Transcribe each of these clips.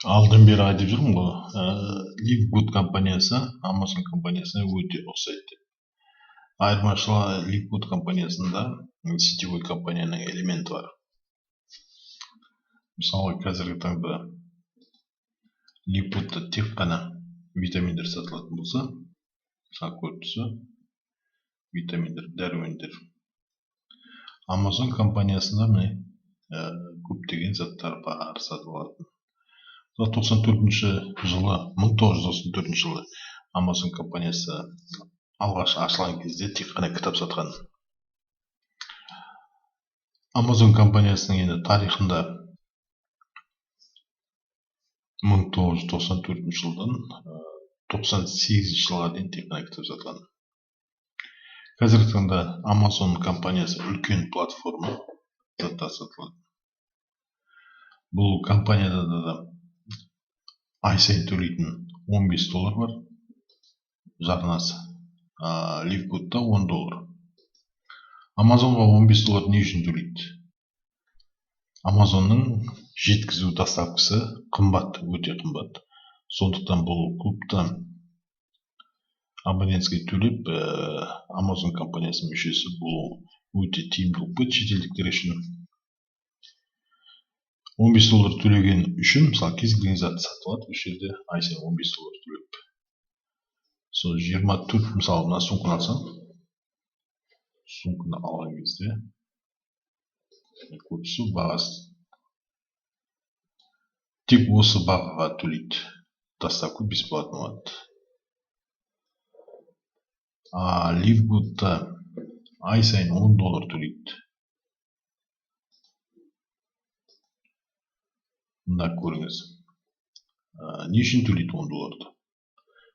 Алдын бері айтып жүрмін ғой, Livegood компаниясы Amazon компаниясына өте ұқсайды деп. Айырмашылығы Livegood компаниясында сетевой компанияның элементі бар. Мысалы, қазіргі таңда Livegood'та тек қана витаминдер сатылатын болса, мысалы көріп тұрса, витаминдер, дәрумендер. Amazon компаниясында көптеген заттар бар сатылатын. 1994 жылы Amazon компаниясы алғаш ашылған кезде тек қана кітап сатқан. Amazon компаниясының енді тарихында 1994 жылдан 98 жылға дейін тек қана кітап сатқан. Қазіргі таңда Amazon компаниясы үлкен платформа заттар сатылады. Бұл компанияда да ай сайын төлейтін $15 бар жарнасы. Livegood'та $10. Amazonға $15 не үшін төлейді? Amazonның жеткізу доставкасы қымбат, өте қымбат. Сондықтан бұл клубта абонентский төлеп, Amazon компаниясының мүшесі бұл өте тиімді болып шетелдіктер үшін. $15 төлеген үшін, мысалы, кез келген зат сатылады, осы жерде ай сайын $15 төлеп. Сол 24, мысалы, мына сумканы алсам, сумканы алған кезде көбісі бағасы тек осы бағаға төлейді. Доставка бесплатно болады. Livegood'та ай сайын $10 төлейді. Мында көріңіз. Не үшін төлейді $10?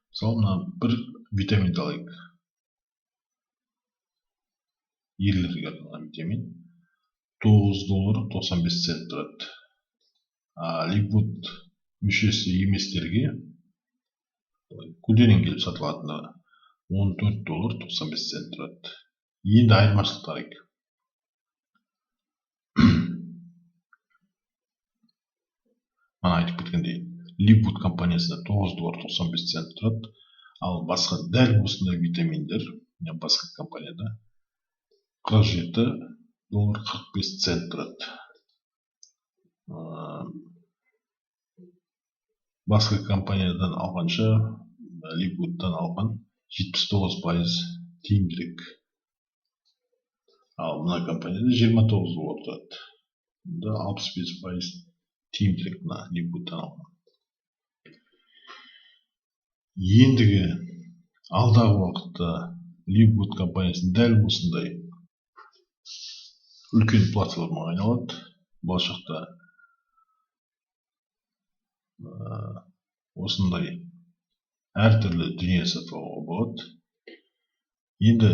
Мысалы, мына бір витаминді алайық. Ерлерге арналған витамин $9.95 тұрады. Livegood мүшесі еместерге көлденең келіп сатылатындығы $14.95 тұрады. Енді айырмашылықтар айық. Мана айтып кеткендей, Livegood компаниясында $9.95 тұрады, ал басқа дәл осындай витаминдер басқа компанияда $47.45 тұрады. Басқа компаниядан алғанша Livegood'дан алған 79% тиімдірек. Ал мына компанияда $29 тұрады. Мұнда 65% тиімдірек мына Livegood'дан алған. Ендігі алдағы уақытта Livegood компаниясын дәл осындай үлкен платформаға айналады. Болашақта осындай әртүрлі дүние сатуға болады. Енді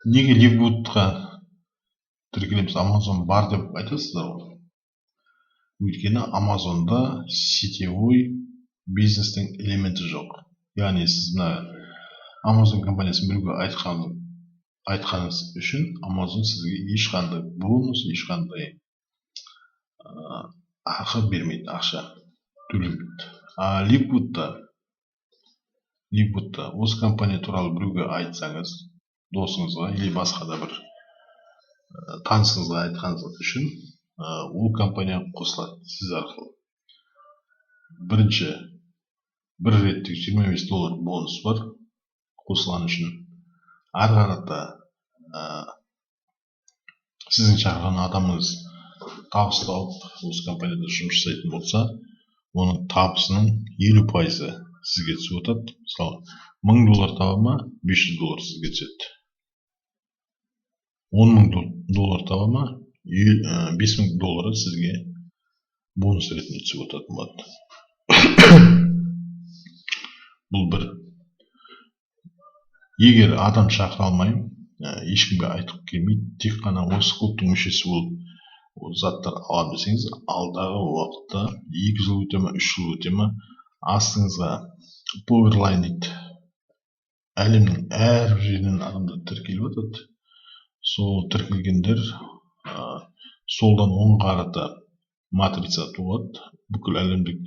неге Livegood'қа тіркелеміз? Amazon бар деп айтасыздар ғой. Өйткені Amazon'да сетевой бизнестің элементі жоқ. Яғни сіз Amazon компаниясын біреуге айтқаныңыз үшін Amazon сізге ешқандай бонус, ешқандай ақы бермейді, ақша төлемейді. Livegood'та осы компания туралы біреуге айтсаңыз, досыңызға или басқа да бір танысыңызға айтқаныңыз үшін ол компания қосылады сіз арқылы. Бірінші, бір реттік $25 бонус бар қосылған үшін. Ары қарата сіздің шақырған адамыңыз табыс тауып осы компанияда жұмыс жасайтын болса, оның табысының 50% сізге түсіп отырады. Мысалы, $1000 таба ма, $500 сізге түседі. $10,000 таба ма, $5000 сізге бонус ретінде түсіп отыратын болады. Бұл бір. Егер адам шақыра алмаймын, ешкімге айтып келмейді, тек қана осы клубтың мүшесі болып заттар алам десеңіз, алдағы уақытта 2 жыл өте ме, 3 жыл өте ме, астыңызға Powerline дейді. Әлемнің әрбір жерінен адамдар тіркеліп жатады. Сол тіркелгендер солдан оң қарата матрица туады. Бүкіл әлемдік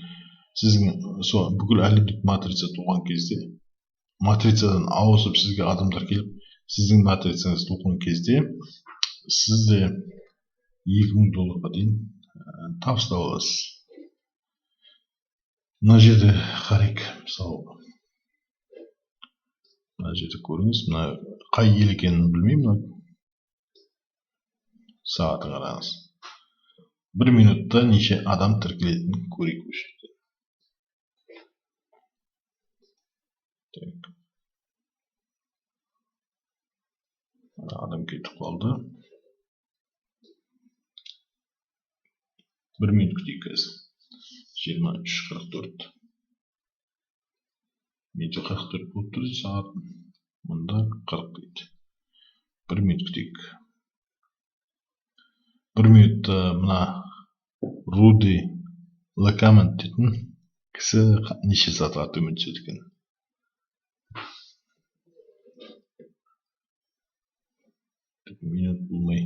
сіздің сол бүкіл әлемдік матрица туған кезде матрицадан ауысып сізге адамдар келіп сіздің матрицаңыз туған кезде сізде $2000 дейін табыстап аласыз. Мына жерде қарайық, мысалы мына жерде көріңіз, мына қай ел екенін білмеймін, сағатын қараңыз. 1 минутта неше адам тіркелетінін көрейік осы жерде. Адам кетіп қалды. 1 минут күтейік қазір. 23:44. Менде 44 болып тұр сағат. Мұнда 40 дейді. 1 минут күтейік. 1 минутта мына Руди Лакамент дейтін кісі неше сатыға төмен түседі екен. Минут болмай.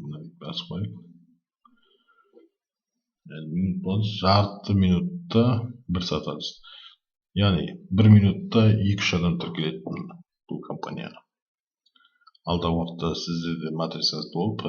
Мына басып қойып. Минут болды, жарты минутта 1 сатыға түсті. Яғни 1 минутта 2-3 адам тіркеледі бұл компанияға. Алдағы уақытта сізде де матрицаңыз толып